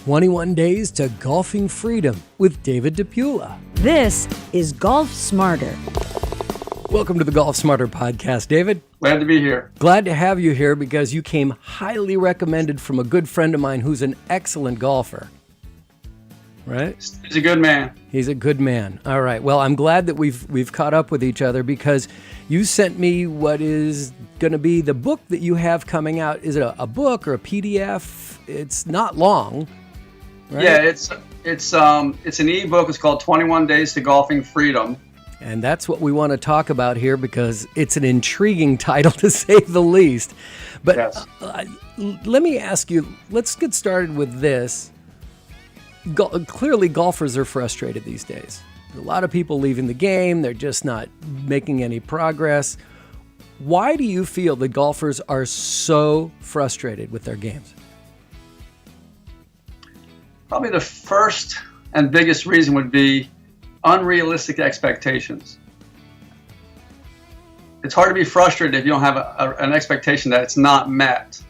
21 Days to Golfing Freedom with David DePula. This is Golf Smarter. Welcome to the Golf Smarter podcast, David. Glad to be here. Glad to have you here because you came highly recommended from a good friend of mine who's an excellent golfer. Right? He's a good man. He's a good man. All right. Well, I'm glad that we've caught up with each other because you sent me what is going to be the book that you have coming out. Is it a book or a PDF? It's not long, right? Yeah, it's an ebook. It's called 21 Days to Golfing Freedom. And that's what we want to talk about here because it's an intriguing title to say the least. But yes. Let me ask you, let's get started with this. Clearly, golfers are frustrated these days. A lot of people leaving the game. They're just not making any progress. Why do you feel that golfers are so frustrated with their games? Probably the first and biggest reason would be unrealistic expectations. It's hard to be frustrated if you don't have an expectation that it's not met.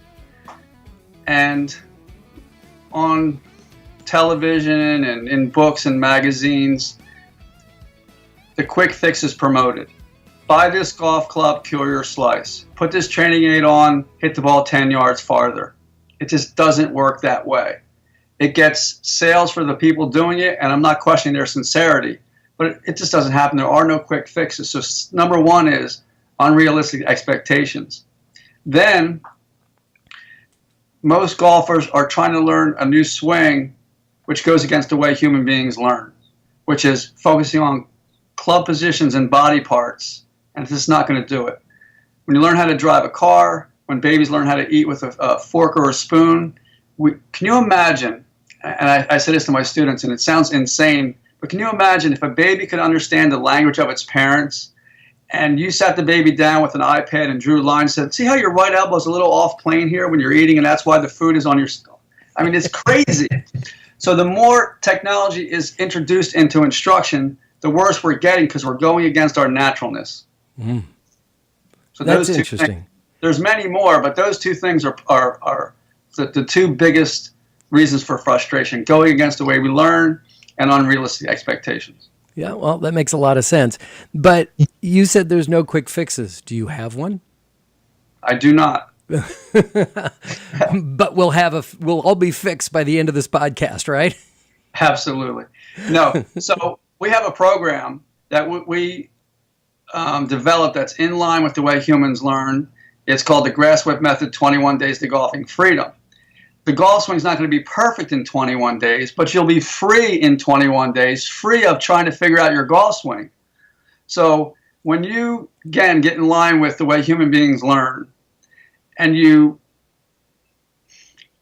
And on television and in books and magazines, the quick fix is promoted. Buy this golf club, cure your slice. Put this training aid on, hit the ball 10 yards farther. It just doesn't work that way. It gets sales for the people doing it, and I'm not questioning their sincerity, but it just doesn't happen. There are no quick fixes. So number one is unrealistic expectations. Then most golfers are trying to learn a new swing which goes against the way human beings learn, which is focusing on club positions and body parts, and it's just not going to do it. When you learn how to drive a car, when babies learn how to eat with a fork or a spoon, can you imagine, and I say this to my students, and it sounds insane, but can you imagine if a baby could understand the language of its parents, and you sat the baby down with an iPad and drew lines and said, see how your right elbow is a little off plane here when you're eating, and that's why the food is on your skull. I mean, it's crazy. So the more technology is introduced into instruction, the worse we're getting because we're going against our naturalness. Mm. So that's those interesting. Things, there's many more, but those two things are the two biggest reasons for frustration: going against the way we learn and unrealistic expectations. Yeah, well, that makes a lot of sense. But you said there's no quick fixes. Do you have one? I do not. But we'll all be fixed by the end of this podcast, right? Absolutely. No. So we have a program that we developed that's in line with the way humans learn. It's called the Grass Whip Method, 21 Days to Golfing Freedom. The golf swing's not going to be perfect in 21 days, but you'll be free in 21 days, free of trying to figure out your golf swing. So when you, again, get in line with the way human beings learn, and you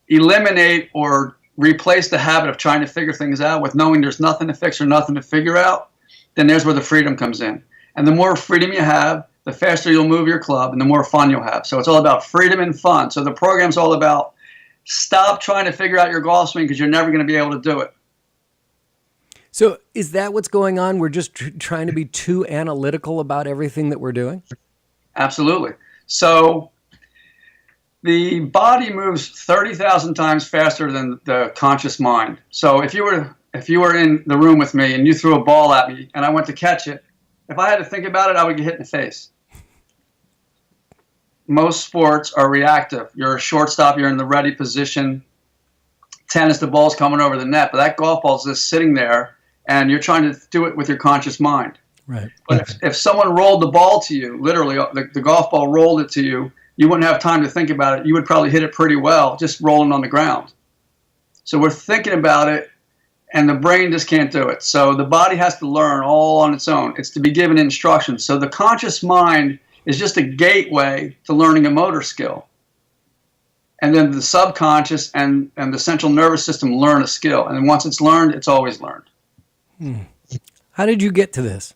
eliminate or replace the habit of trying to figure things out with knowing there's nothing to fix or nothing to figure out, then there's where the freedom comes in. And the more freedom you have, the faster you'll move your club and the more fun you'll have. So it's all about freedom and fun. So the program's all about stop trying to figure out your golf swing because you're never going to be able to do it. So is that what's going on? We're just trying to be too analytical about everything that we're doing? Absolutely. So the body moves 30,000 times faster than the conscious mind. So if you were in the room with me and you threw a ball at me and I went to catch it, if I had to think about it, I would get hit in the face. Most sports are reactive. You're a shortstop, you're in the ready position. Tennis, the ball's coming over the net, but that golf ball's just sitting there and you're trying to do it with your conscious mind. Right. But if someone rolled the ball to you, literally the golf ball rolled it to you, you wouldn't have time to think about it. You would probably hit it pretty well just rolling on the ground. So we're thinking about it, and the brain just can't do it. So the body has to learn all on its own. It's to be given instructions. So the conscious mind is just a gateway to learning a motor skill. And then the subconscious and the central nervous system learn a skill. And then once it's learned, it's always learned. How did you get to this?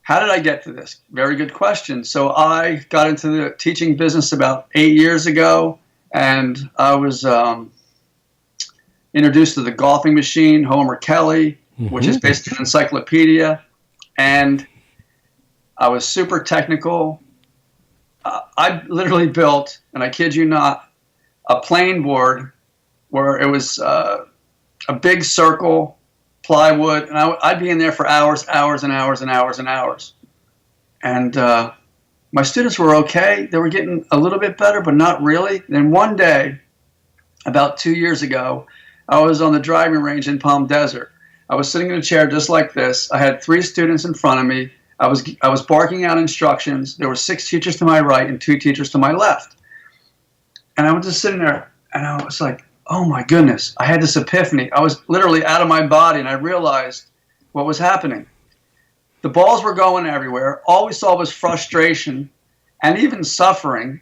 How did I get to this? Very good question. So I got into the teaching business about 8 years ago, and I was introduced to the golfing machine, Homer Kelly, which is basically an encyclopedia, and I was super technical. I literally built, and I kid you not, a plane board where it was a big circle, plywood, and I'd be in there for hours, hours and hours and hours and hours. And my students were okay. They were getting a little bit better, but not really. Then one day, about 2 years ago, I was on the driving range in Palm Desert. I was sitting in a chair just like this. I had 3 students in front of me. I was barking out instructions. There were 6 teachers to my right and 2 teachers to my left. And I was just sitting there, and I was like, oh my goodness. I had this epiphany. I was literally out of my body, and I realized what was happening. The balls were going everywhere. All we saw was frustration and even suffering.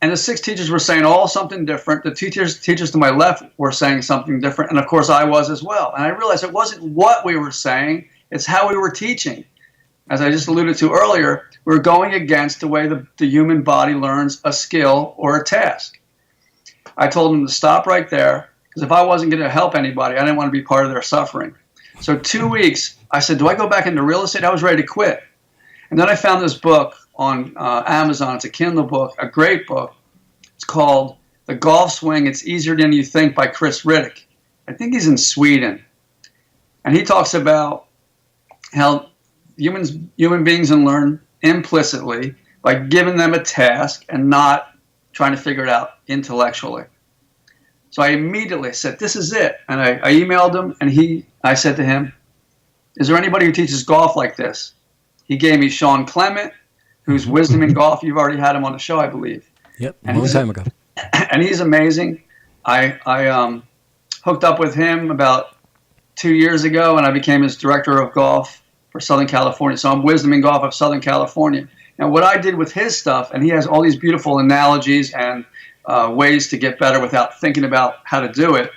And the 6 teachers were saying all something different. The teachers to my left were saying something different. And of course I was as well. And I realized it wasn't what we were saying, it's how we were teaching. As I just alluded to earlier, we're going against the way the human body learns a skill or a task. I told them to stop right there, because if I wasn't going to help anybody, I didn't want to be part of their suffering. So 2 weeks, I said, do I go back into real estate? I was ready to quit. And then I found this book on Amazon. It's a Kindle book, a great book. It's called The Golf Swing, It's Easier Than You Think by Chris Riddick. I think he's in Sweden. And he talks about how human beings learn implicitly by giving them a task and not trying to figure it out intellectually. So I immediately said, this is it. And I emailed him, and I said to him, is there anybody who teaches golf like this? He gave me Sean Clement, who's Wisdom in Golf. You've already had him on the show, I believe. Yep, a long time ago. And he's amazing. I hooked up with him about 2 years ago, and I became his director of golf for Southern California. So I'm Wisdom in Golf of Southern California. And what I did with his stuff, and he has all these beautiful analogies and ways to get better without thinking about how to do it,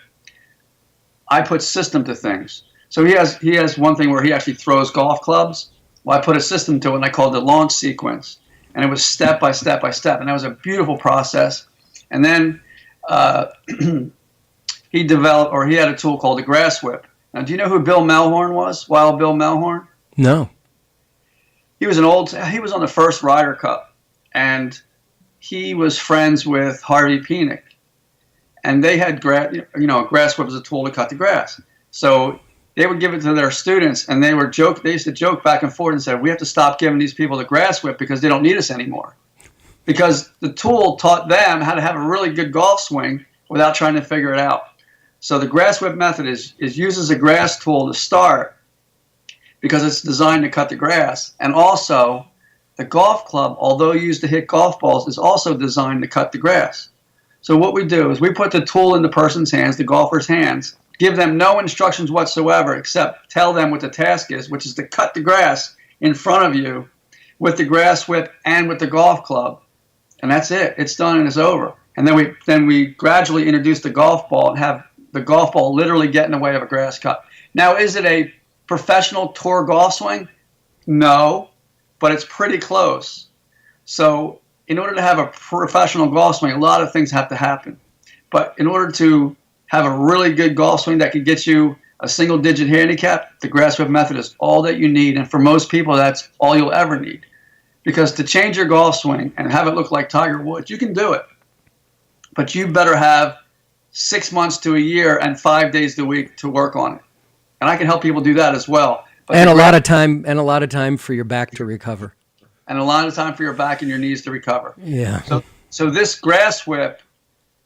I put system to things. So he has one thing where he actually throws golf clubs. Well, I put a system to it, and I called it the launch sequence. And it was step by step by step. And that was a beautiful process. And then he had a tool called the grass whip. Now, do you know who Bill Melhorn was? Wild Bill Melhorn? No. He was on the first Ryder Cup, and he was friends with Harvey Penick. And they had a grass whip as a tool to cut the grass. So they would give it to their students, and they used to joke back and forth and said, we have to stop giving these people the grass whip because they don't need us anymore. Because the tool taught them how to have a really good golf swing without trying to figure it out. So the grass whip method uses a grass tool to start because it's designed to cut the grass. And also, the golf club, although used to hit golf balls, is also designed to cut the grass. So what we do is we put the tool in the person's hands, the golfer's hands, give them no instructions whatsoever except tell them what the task is, which is to cut the grass in front of you with the grass whip and with the golf club. And that's it. It's done and it's over. And then we gradually introduce the golf ball and have the golf ball literally get in the way of a grass cut. Now, is it a professional tour golf swing? No, but it's pretty close. So in order to have a professional golf swing, a lot of things have to happen. But in order to have a really good golf swing that can get you a single-digit handicap, the grass whip method is all that you need. And for most people, that's all you'll ever need. Because to change your golf swing and have it look like Tiger Woods, you can do it. But you better have 6 months to a year and 5 days a week to work on it. And I can help people do that as well. But and a lot of time for your back to recover. And a lot of time for your back and your knees to recover. Yeah. So this grass whip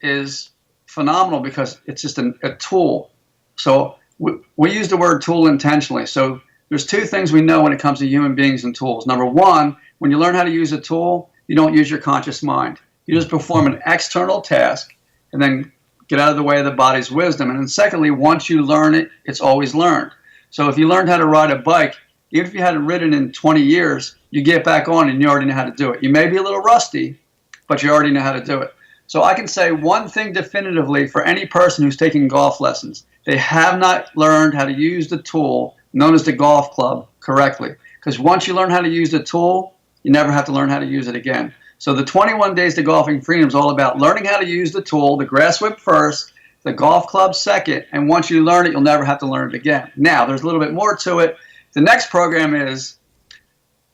is phenomenal because it's just a tool. So we use the word tool intentionally. So there's 2 things we know when it comes to human beings and tools. Number one, when you learn how to use a tool, you don't use your conscious mind. You just perform an external task and then get out of the way of the body's wisdom. And then secondly, once you learn it, it's always learned. So if you learned how to ride a bike, even if you hadn't ridden in 20 years, you get back on and you already know how to do it. You may be a little rusty, but you already know how to do it. So I can say one thing definitively for any person who's taking golf lessons. They have not learned how to use the tool known as the golf club correctly. Because once you learn how to use the tool, you never have to learn how to use it again. So the 21 Days to Golfing Freedom is all about learning how to use the tool, the grass whip first, the golf club second, and once you learn it, you'll never have to learn it again. Now, there's a little bit more to it. The next program is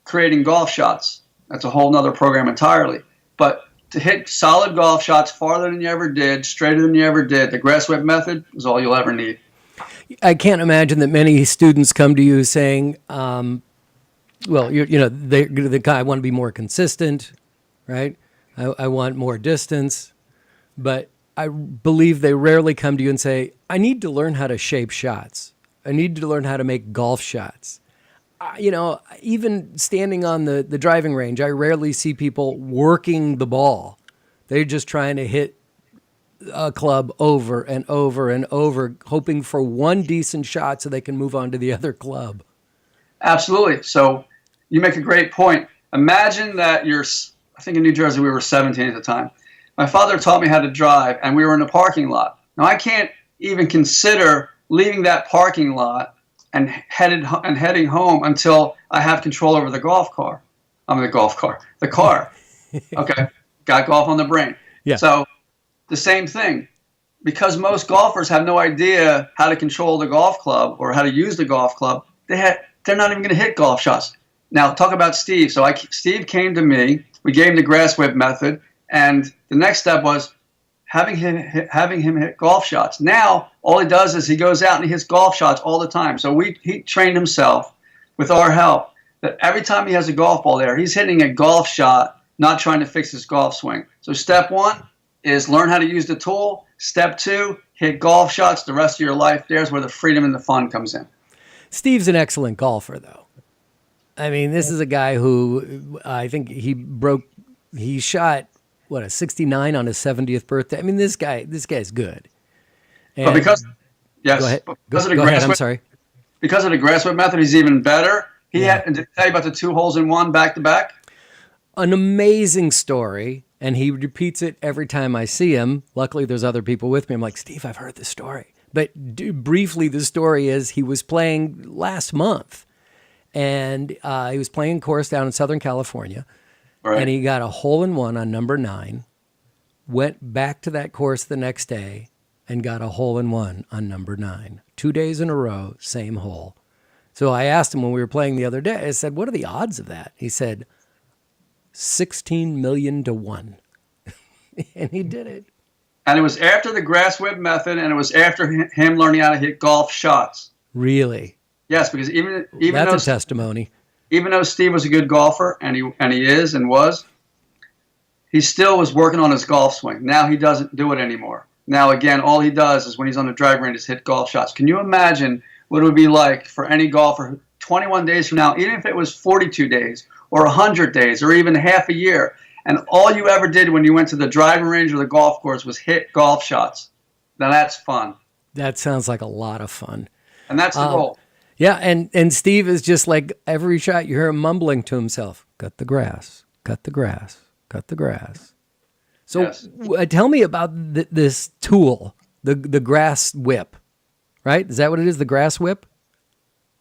creating golf shots. That's a whole nother program entirely. But to hit solid golf shots farther than you ever did, straighter than you ever did, the grass whip method is all you'll ever need. I can't imagine that many students come to you saying, well, the guy, I want to be more consistent, right? I want more distance. But I believe they rarely come to you and say, I need to learn how to shape shots. I need to learn how to make golf shots. Even standing on the driving range, I rarely see people working the ball. They're just trying to hit a club over and over and over, hoping for one decent shot so they can move on to the other club. Absolutely. So you make a great point. Imagine that I think in New Jersey we were 17 at the time. My father taught me how to drive, and we were in a parking lot. Now, I can't even consider leaving that parking lot and heading home until I have control over the car. Okay, got golf on the brain. Yeah. So the same thing, because most golfers have no idea how to control the golf club or how to use the golf club. They're not even going to hit golf shots. Now, talk about Steve. So Steve came to me. We gave him the grass whip method, and the next step was having him hit golf shots. Now, all he does is he goes out and he hits golf shots all the time. So he trained himself with our help that every time he has a golf ball there, he's hitting a golf shot, not trying to fix his golf swing. So step one is learn how to use the tool. Step two, hit golf shots the rest of your life. There's where the freedom and the fun comes in. Steve's an excellent golfer, though. I mean, this is a guy who I think he shot, a 69 on his 70th birthday. I mean, this guy's good. And, but because go ahead. I'm sorry. Because of the grass whip method, he's even better. Did I tell you about the 2 holes in one back to back? An amazing story, and he repeats it every time I see him. Luckily, there's other people with me. I'm like, Steve, I've heard this story. But briefly, the story is he was playing last month, and he was playing a course down in Southern California, right. And he got a hole-in-one on number 9, went back to that course the next day, and got a hole-in-one on number 9. 2 days in a row, same hole. So I asked him when we were playing the other day, I said, what are the odds of that? He said, 16 million to 1. And he did it. And it was after the grass whip method, and it was after him learning how to hit golf shots. Really? Yes, because even that's though a testimony. Even though Steve was a good golfer, and he is and was, he still was working on his golf swing. Now he doesn't do it anymore. Now, again, all he does is when he's on the driving range is hit golf shots. Can you imagine what it would be like for any golfer 21 days from now, even if it was 42 days or 100 days or even half a year, and all you ever did when you went to the driving range or the golf course was hit golf shots? Now that's fun. That sounds like a lot of fun. And that's the goal. Yeah, and Steve is just like every shot you hear him mumbling to himself, cut the grass, cut the grass, cut the grass. So Yes. Tell me about this tool, the grass whip, right? Is that what it is, the grass whip?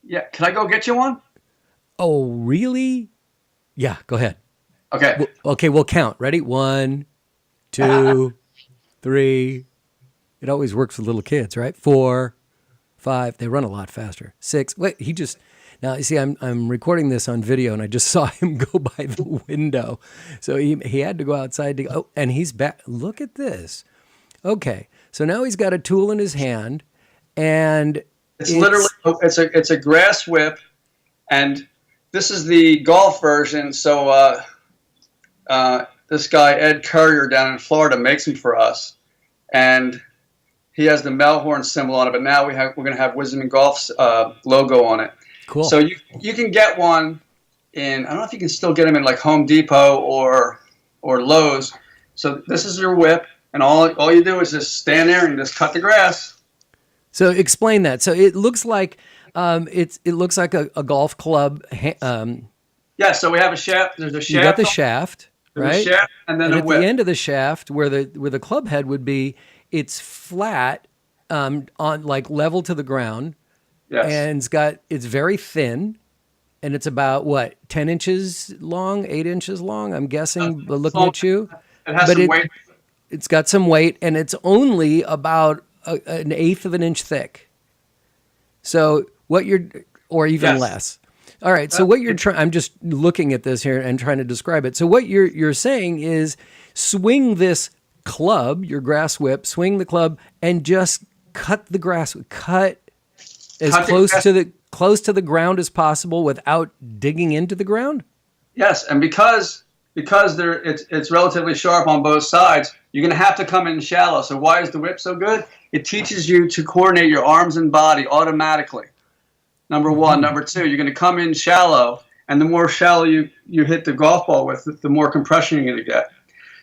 Yeah. Can I go get you one? Oh, really? Yeah, go ahead. Okay. Okay, we'll count. Ready? 1, 2, 3. It always works with little kids, right? 4, 5. They run a lot faster. 6. Wait, now you see, I'm recording this on video, and I just saw him go by the window, so he had to go outside to. Oh, and he's back. Look at this. Okay, so now he's got a tool in his hand, and It's literally it's a grass whip, and this is the golf version. So this guy Ed Courier down in Florida makes them for us, and he has the Melhorn symbol on it. But now we're going to have Wisdom in Golf's logo on it. Cool. So you can get one in. I don't know if you can still get them in like Home Depot or Lowe's. So this is your whip, and all you do is just stand there and just cut the grass. So explain that. So it looks like it looks like a golf club. Yeah. So we have a shaft. There's a shaft. You got the shaft, There's right? a shaft, and then And a at whip. the end of the shaft, where the club head would be, it's flat, on like level to the ground, Yes. and it's very thin, and it's about what 10 inches long, 8 inches long. I'm guessing, looking at you. It has But some weight. It's got some weight, and it's only about an eighth of an inch thick. So or even Yes. less. All right. So what you're trying, I'm just looking at this here and trying to describe it. So what you're saying is swing this club, your grass whip, swing the club and just cut the grass, cut as close to the ground as possible without digging into the ground? Yes, and because it's relatively sharp on both sides, you're going to have to come in shallow. So why is the whip so good? It teaches you to coordinate your arms and body automatically. Number one. Number two, you're going to come in shallow, and the more shallow you hit the golf ball with, the more compression you're going to get.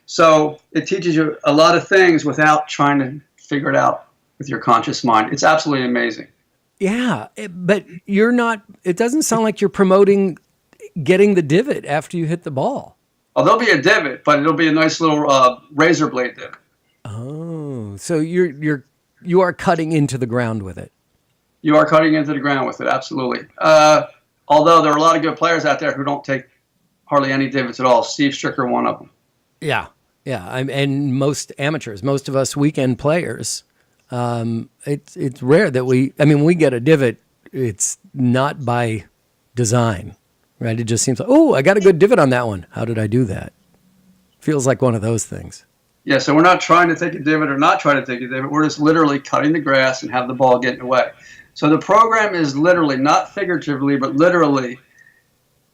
So it teaches you a lot of things without trying to figure it out with your conscious mind. It's absolutely amazing. Yeah, but you're not, it doesn't sound like you're promoting getting the divot after you hit the ball. Oh, there'll be a divot, but it'll be a nice little razor blade divot. Oh, so you are cutting into the ground with it. You are cutting into the ground with it, absolutely. Although there are a lot of good players out there who don't take hardly any divots at all. Steve Stricker, one of them. Yeah. And most amateurs, most of us weekend players, it's rare that we get a divot. It's not by design, right? It just seems like, oh, I got a good divot on that one. How did I do that? Feels like one of those things. Yeah, so we're not trying to take a divot or not trying to take a divot. We're just literally cutting the grass and have the ball getting away. So the program is literally, not figuratively, but literally,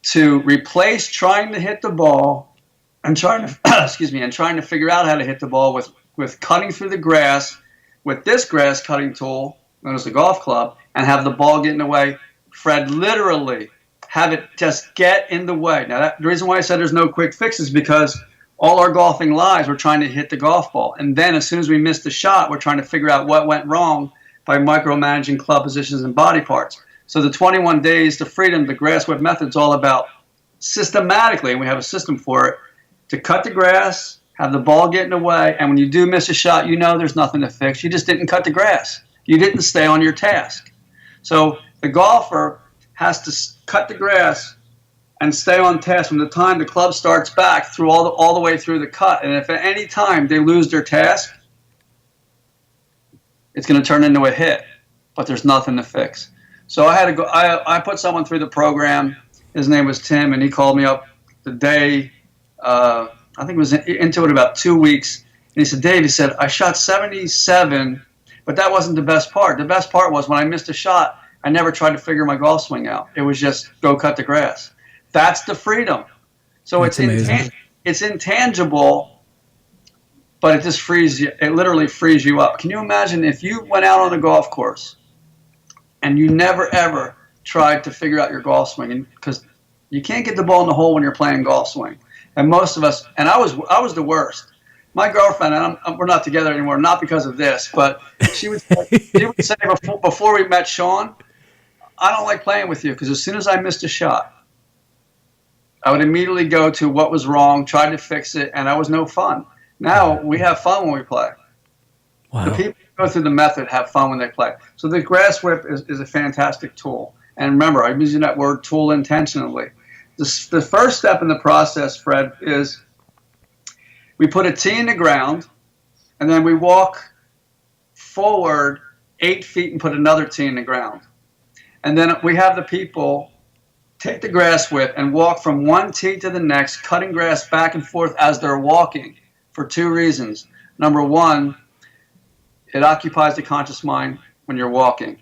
to replace trying to hit the ball and trying to figure out how to hit the ball with cutting through the grass with this grass cutting tool known as the golf club and have the ball getting away. Fred, literally have it just get in the way. Now, the reason why I said there's no quick fix is because all our golfing lives, we're trying to hit the golf ball. And then as soon as we miss the shot, we're trying to figure out what went wrong by micromanaging club positions and body parts. So the 21 days to freedom, the grass whip method is all about systematically, and we have a system for it, to cut the grass, have the ball getting away, and when you do miss a shot, you know there's nothing to fix. You just didn't cut the grass. You didn't stay on your task. So the golfer has to cut the grass and stay on task from the time the club starts back through all the way through the cut. And if at any time they lose their task, it's going to turn into a hit, but there's nothing to fix. So I had to go. I put someone through the program. His name was Tim, and he called me up the day. I think it was into it about 2 weeks, and he said, "Dave," he said, "I shot 77, but that wasn't the best part. The best part was when I missed a shot, I never tried to figure my golf swing out. It was just go cut the grass." That's the freedom. So it's intangible, but it just frees you. It literally frees you up. Can you imagine if you went out on a golf course and you never ever tried to figure out your golf swing? Because you can't get the ball in the hole when you're playing golf swing. And most of us, and I was the worst. My girlfriend, and we're not together anymore, not because of this, but she would say before we met Sean, "I don't like playing with you because as soon as I missed a shot, I would immediately go to what was wrong, try to fix it, and that was no fun." Now we have fun when we play. Wow. The people who go through the method have fun when they play. So the grass whip is a fantastic tool. And remember, I'm using that word tool intentionally. The first step in the process, Fred, is we put a tee in the ground, and then we walk forward 8 feet and put another tee in the ground. And then we have the people take the grass whip and walk from one tee to the next, cutting grass back and forth as they're walking for 2 reasons. Number one, it occupies the conscious mind when you're walking.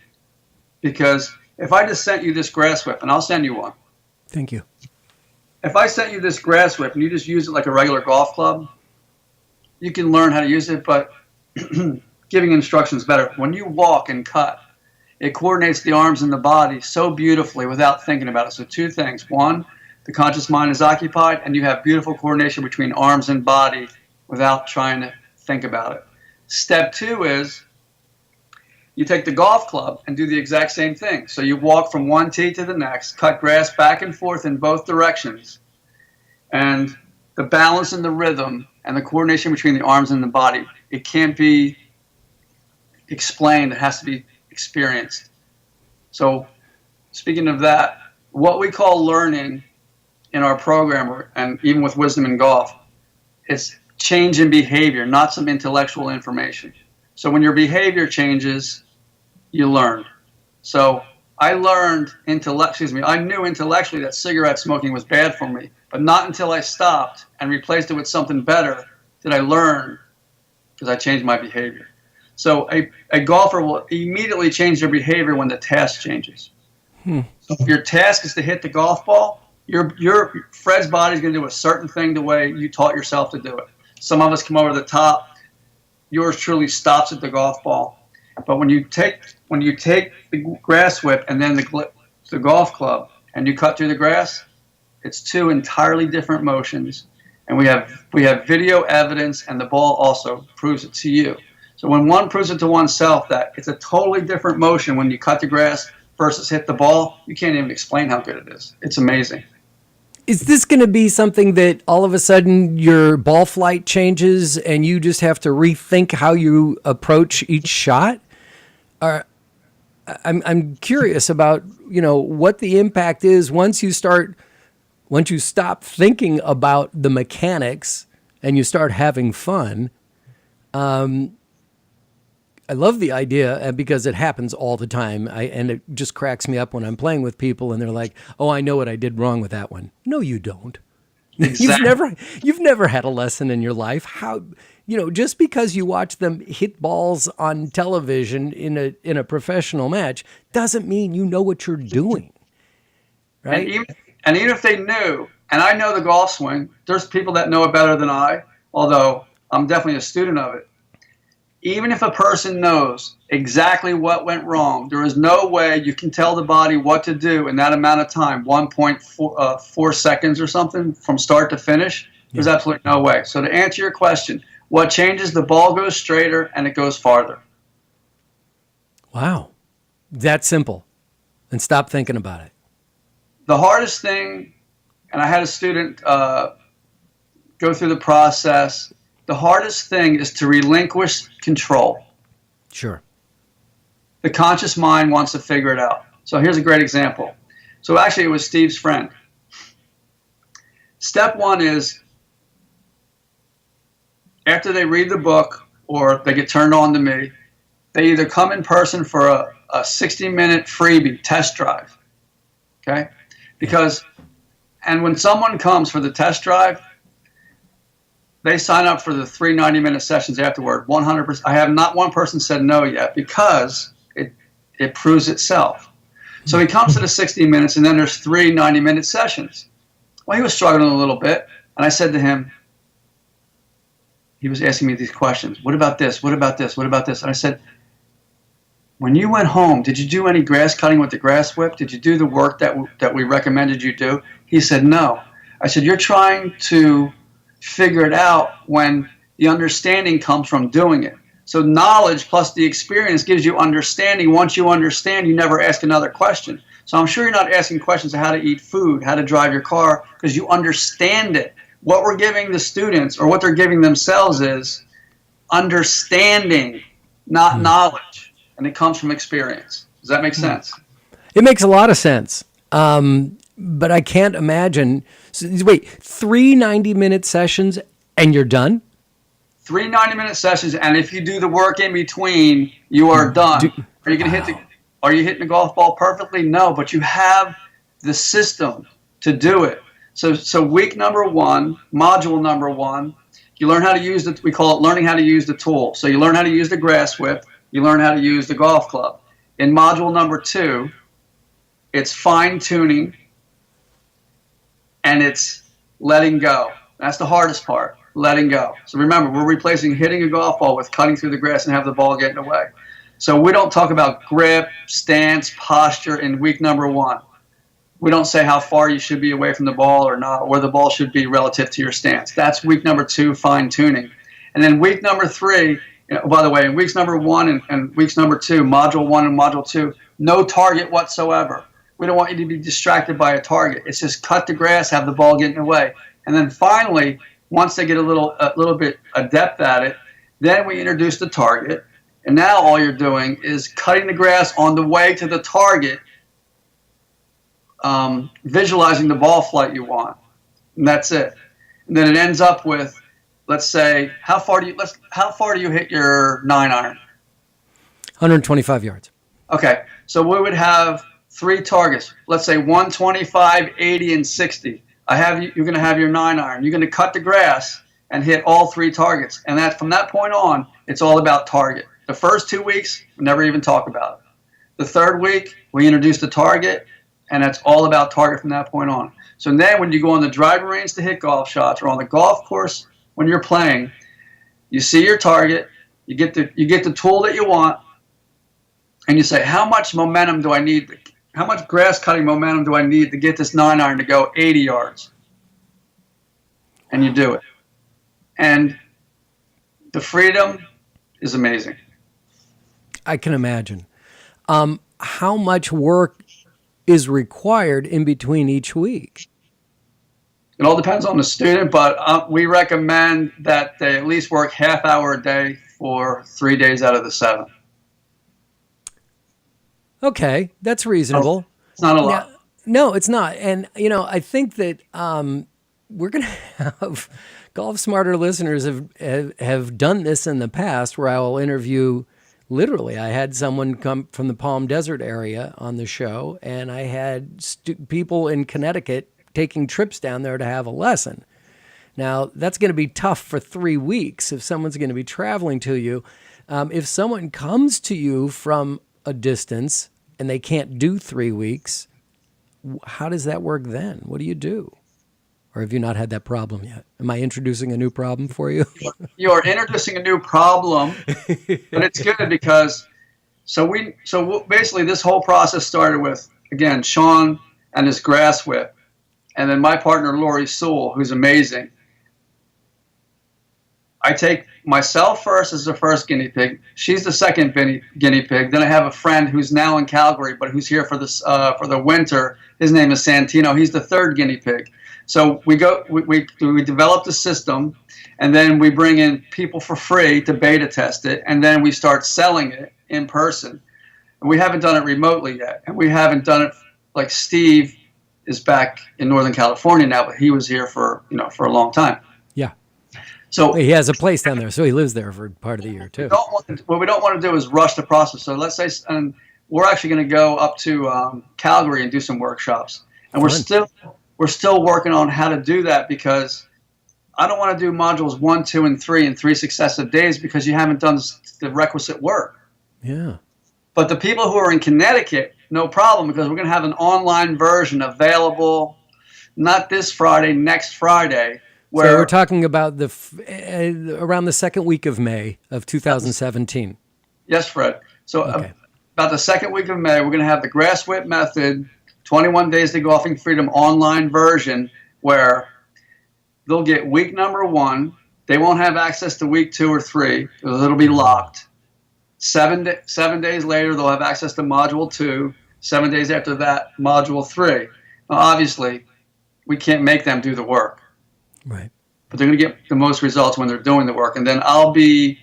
Because if I just sent you this grass whip, and I'll send you one. Thank you. If I sent you this grass whip and you just use it like a regular golf club, you can learn how to use it, but giving instructions is better. When you walk and cut, it coordinates the arms and the body so beautifully without thinking about it. So 2 things. One, the conscious mind is occupied, and you have beautiful coordination between arms and body without trying to think about it. Step 2 is you take the golf club and do the exact same thing. So you walk from one tee to the next, cut grass back and forth in both directions, and the balance and the rhythm and the coordination between the arms and the body, it can't be explained. It has to be experienced. So speaking of that, what we call learning in our program, and even with Wisdom in Golf, is change in behavior, not some intellectual information. So when your behavior changes, you learn. So I knew intellectually that cigarette smoking was bad for me, but not until I stopped and replaced it with something better did I learn, because I changed my behavior. So a golfer will immediately change their behavior when the task changes. So if your task is to hit the golf ball, Fred's body is going to do a certain thing the way you taught yourself to do it. Some of us come over the top. Yours truly stops at the golf ball. But when you take the grass whip and then the golf club and you cut through the grass, it's two entirely different motions. And we have video evidence, and the ball also proves it to you. So when one proves it to oneself that it's a totally different motion when you cut the grass versus hit the ball, you can't even explain how good it is. It's amazing. Is this going to be something that all of a sudden your ball flight changes and you just have to rethink how you approach each shot? I'm curious about, what the impact is once you stop thinking about the mechanics and you start having fun. I love the idea because it happens all the time. And it just cracks me up when I'm playing with people and they're like, "Oh, I know what I did wrong with that one." No, you don't. Exactly. You've never had a lesson in your life. How, just because you watch them hit balls on television in a professional match doesn't mean you know what you're doing. Right? And even if they knew, and I know the golf swing, there's people that know it better than I, although I'm definitely a student of it. Even if a person knows exactly what went wrong, there is no way you can tell the body what to do in that amount of time, 1.4 seconds or something from start to finish. There's absolutely no way. So to answer your question, what changes? The ball goes straighter and it goes farther. Wow. That simple. And stop thinking about it. The hardest thing, and I had a student go through the process, the hardest thing is to relinquish control. Sure. The conscious mind wants to figure it out. So here's a great example. So actually it was Steve's friend. Step one is after they read the book or they get turned on to me, they either come in person for a 60-minute freebie test drive. Okay? And when someone comes for the test drive, they sign up for the 3 90-minute sessions afterward. 100%. I have not one person said no yet because it proves itself. So he comes to the 60 minutes, and then there's 3 90-minute sessions. Well, he was struggling a little bit, and I said to him, he was asking me these questions. What about this? What about this? What about this? And I said, when you went home, did you do any grass cutting with the grass whip? Did you do the work that we recommended you do? He said, no. I said, you're trying to figure it out when the understanding comes from doing it. So knowledge plus the experience gives you understanding. Once you understand, you never ask another question. So I'm sure you're not asking questions of how to eat food, how to drive your car, because you understand it. What we're giving the students or what they're giving themselves is understanding, not knowledge. And it comes from experience. Does that make sense? It makes a lot of sense. But I can't imagine. So, wait, 3 90-minute sessions and you're done? 3 90-minute sessions, and if you do the work in between, you are done. Are you going to hit Are you hitting the golf ball perfectly? No, but you have the system to do it. So week number 1, module number 1, you learn how to use we call it learning how to use the tool. So you learn how to use the grass whip. You learn how to use the golf club. In module number 2, it's fine tuning. And it's letting go. That's the hardest part, letting go. So remember, we're replacing hitting a golf ball with cutting through the grass and have the ball getting away. So we don't talk about grip, stance, posture in week number 1. We don't say how far you should be away from the ball or not, or where the ball should be relative to your stance. That's week number 2, fine tuning. And then week number 3, by the way, in weeks number 1 and weeks number 2, module 1 and module 2, no target whatsoever. We don't want you to be distracted by a target. It's just cut the grass, have the ball getting away. And then finally, once they get a little bit adept at it, then we introduce the target. And now all you're doing is cutting the grass on the way to the target, visualizing the ball flight you want. And that's it. And then it ends up with, let's say, how far do you hit your 9-iron? 125 yards. Okay. So we would have 3 targets. Let's say 125, 80, and 60. You're going to have your 9-iron. You're going to cut the grass and hit all 3 targets. And from that point on, it's all about target. The first 2 weeks, we never even talk about it. The third week, we introduce the target, and it's all about target from that point on. So then when you go on the driving range to hit golf shots, or on the golf course when you're playing, you see your target, you get the tool that you want, and you say, how much momentum do I need? How much grass cutting momentum do I need to get this 9-iron to go 80 yards? And you do it. And the freedom is amazing. I can imagine. How much work is required in between each week? It all depends on the student, but we recommend that they at least work half hour a day for 3 days out of the 7. Okay, that's reasonable. It's not a lot. No, it's not. And, I think that we're going to have Golf Smarter listeners have done this in the past, where I will interview, literally, I had someone come from the Palm Desert area on the show, and I had people in Connecticut taking trips down there to have a lesson. Now, that's going to be tough for 3 weeks if someone's going to be traveling to you. If someone comes to you from a distance and they can't do 3 weeks, how does that work then? What do you do? Or have you not had that problem yet? Am I introducing a new problem for you? You are introducing a new problem, but it's good because basically this whole process started with, again, Sean and his grass whip, and then my partner Lori Sewell, who's amazing. I take myself first as the first guinea pig. She's the second guinea pig. Then I have a friend who's now in Calgary, but who's here for the winter. His name is Santino. He's the third guinea pig. So we develop the system, and then we bring in people for free to beta test it, and then we start selling it in person. And we haven't done it remotely yet, and we haven't done it like Steve is back in Northern California now, but he was here for a long time. Yeah. So he has a place down there, so he lives there for part of the year too. What we don't want to do is rush the process. So let's say, and we're actually going to go up to Calgary and do some workshops, and we're still working on how to do that, because I don't want to do modules 1, 2, and 3 in 3 successive days because you haven't done the requisite work. Yeah. But the people who are in Connecticut, no problem, because we're going to have an online version available, not this Friday, next Friday. So we're talking about around the second week of May of 2017. Yes, Fred. So about the second week of May, we're going to have the grass whip method, 21 Days to Golfing Freedom online version, where they'll get week number 1. They won't have access to week 2 or 3 because it'll be locked. 7 days later, they'll have access to module 2. 7 days after that, module 3. Now, obviously, we can't make them do the work. Right. But they're going to get the most results when they're doing the work. And then I'll be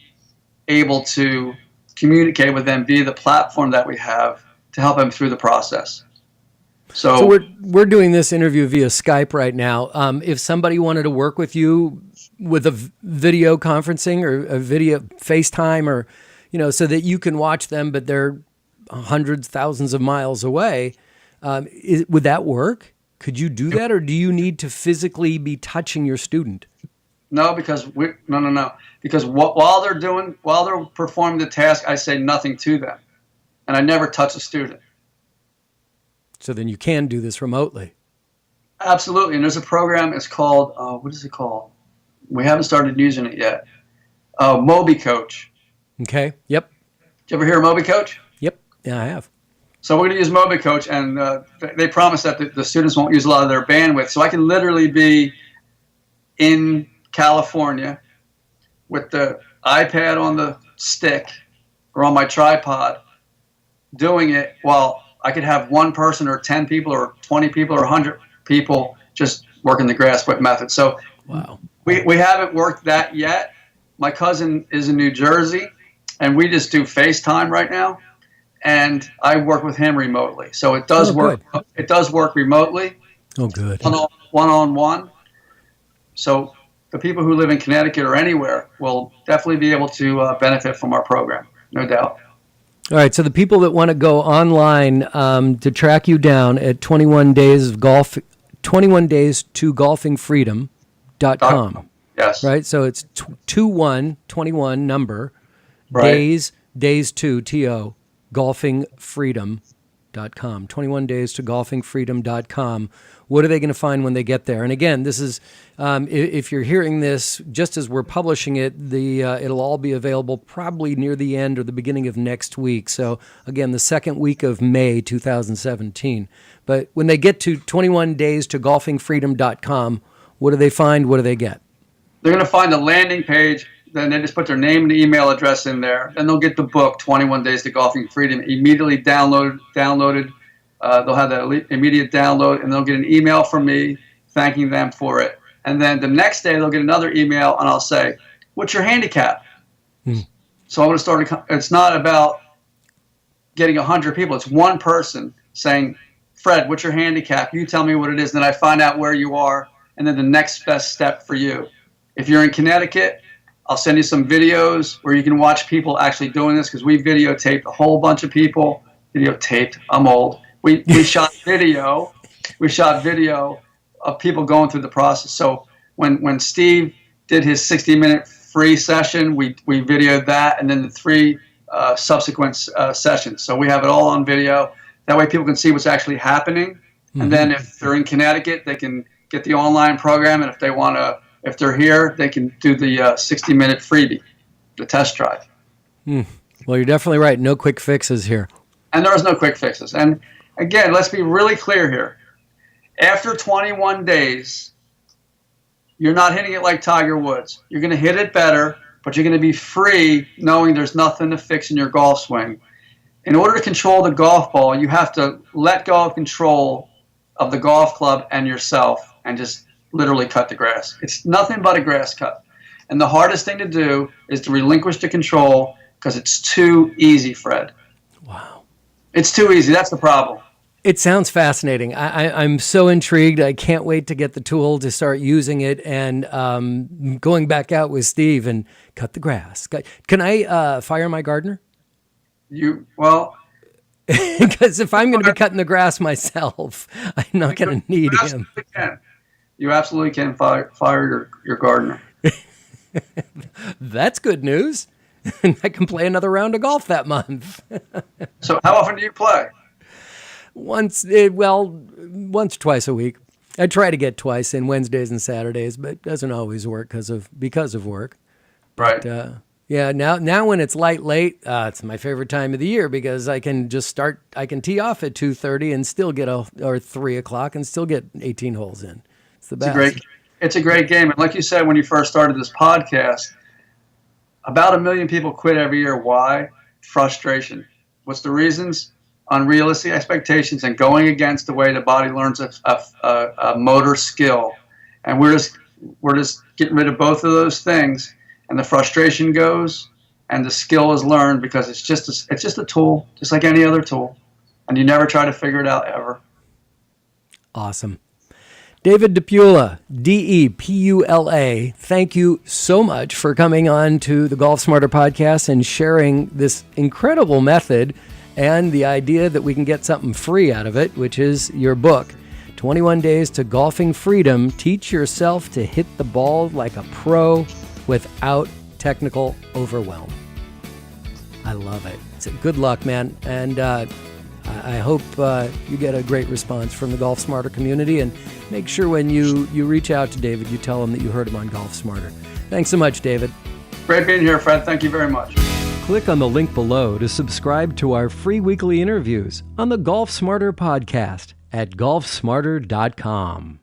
able to communicate with them via the platform that we have to help them through the process. So we're doing this interview via Skype right now. If somebody wanted to work with you with a video conferencing or a video FaceTime, or so that you can watch them, but they're hundreds, thousands of miles away, would that work? Could you do that, or do you need to physically be touching your student? No, because no. Because while they're performing the task, I say nothing to them, and I never touch a student. So then you can do this remotely. Absolutely, and there's a program. It's called what is it called? We haven't started using it yet. Moby Coach. Okay. Yep. Did you ever hear of Moby Coach? Yep. Yeah, I have. So we're going to use Moby Coach, and they promise that the students won't use a lot of their bandwidth. So I can literally be in California with the iPad on the stick or on my tripod doing it, while I could have one person or 10 people or 20 people or 100 people just working the grass whip method. So wow. We haven't worked that yet. My cousin is in New Jersey, and we just do FaceTime right now. And I work with him remotely, so it does work. Good. It does work remotely. Oh, good. One-on-one. So the people who live in Connecticut or anywhere will definitely be able to benefit from our program, no doubt. All right, so the people that want to go online to track you down at 21 days of golf, 21 days to golfingfreedom.com. Yes. Right? So it's 21 number, Right. days to, T-O, golfingfreedom.com. 21 days to golfingfreedom.com. What are they going to find when they get there? And again, this is, if you're hearing this just as we're publishing it, it'll all be available probably near the end or the beginning of next week. So again, the second week of May 2017. But when they get to 21 days to golfingfreedom.com, what do they find? What do they get? They're going to find a landing page. Then they just put their name and email address in there. Then they'll get the book, 21 Days to Golfing Freedom, immediately downloaded. They'll have that immediate download, and they'll get an email from me thanking them for it. And then the next day, they'll get another email, and I'll say, what's your handicap? So I'm going to start. It's not about getting 100 people. It's one person saying, Fred, what's your handicap? You tell me what it is, and then I find out where you are, and then the next best step for you. If you're in Connecticut, I'll send you some videos where you can watch people actually doing this, because we videotaped a whole bunch of people. Videotaped. I'm old. We shot video. We shot video of people going through the process. So when Steve did his 60-minute free session, we videoed that, and then the 3 subsequent sessions. So we have it all on video. That way people can see what's actually happening. Mm-hmm. And then if they're in Connecticut, they can get the online program. And if they're here, they can do the 60-minute freebie, the test drive. Well, you're definitely right. No quick fixes here. And there is no quick fixes. And again, let's be really clear here. After 21 days, you're not hitting it like Tiger Woods. You're going to hit it better, but you're going to be free knowing there's nothing to fix in your golf swing. In order to control the golf ball, you have to let go of control of the golf club and yourself and just literally cut the grass. It's nothing but a grass cut. And the hardest thing to do is to relinquish the control, because it's too easy, Fred. Wow. It's too easy. That's the problem. It sounds fascinating. I'm so intrigued. I can't wait to get the tool, to start using it, and going back out with Steve and cut the grass. Can I fire my gardener? Well, because if I'm going to be cutting the grass myself, I'm not going to need him. You absolutely can fire your gardener. That's good news. I can play another round of golf that month. So how often do you play? Once or twice a week. I try to get twice in, Wednesdays and Saturdays, but it doesn't always work because of work. Right. But, yeah, now when it's late, it's my favorite time of the year, because I can tee off at 2:30 and still get or 3 o'clock and still get 18 holes in. It's the best. It's a great game. And like you said when you first started this podcast, about 1 million people quit every year. Why? Frustration. What's the reasons? Unrealistic expectations and going against the way the body learns a motor skill. And we're just getting rid of both of those things, and the frustration goes, and the skill is learned, because it's just a tool, just like any other tool, and you never try to figure it out ever. Awesome. David DePula, DePula, thank you so much for coming on to the Golf Smarter podcast and sharing this incredible method and the idea that we can get something free out of it, which is your book, 21 Days to Golfing Freedom. Teach yourself to hit the ball like a pro without technical overwhelm. I love it. Good luck, man. And I hope you get a great response from the Golf Smarter community. And make sure when you reach out to David, you tell him that you heard him on Golf Smarter. Thanks so much, David. Great being here, Fred. Thank you very much. Click on the link below to subscribe to our free weekly interviews on the Golf Smarter podcast at golfsmarter.com.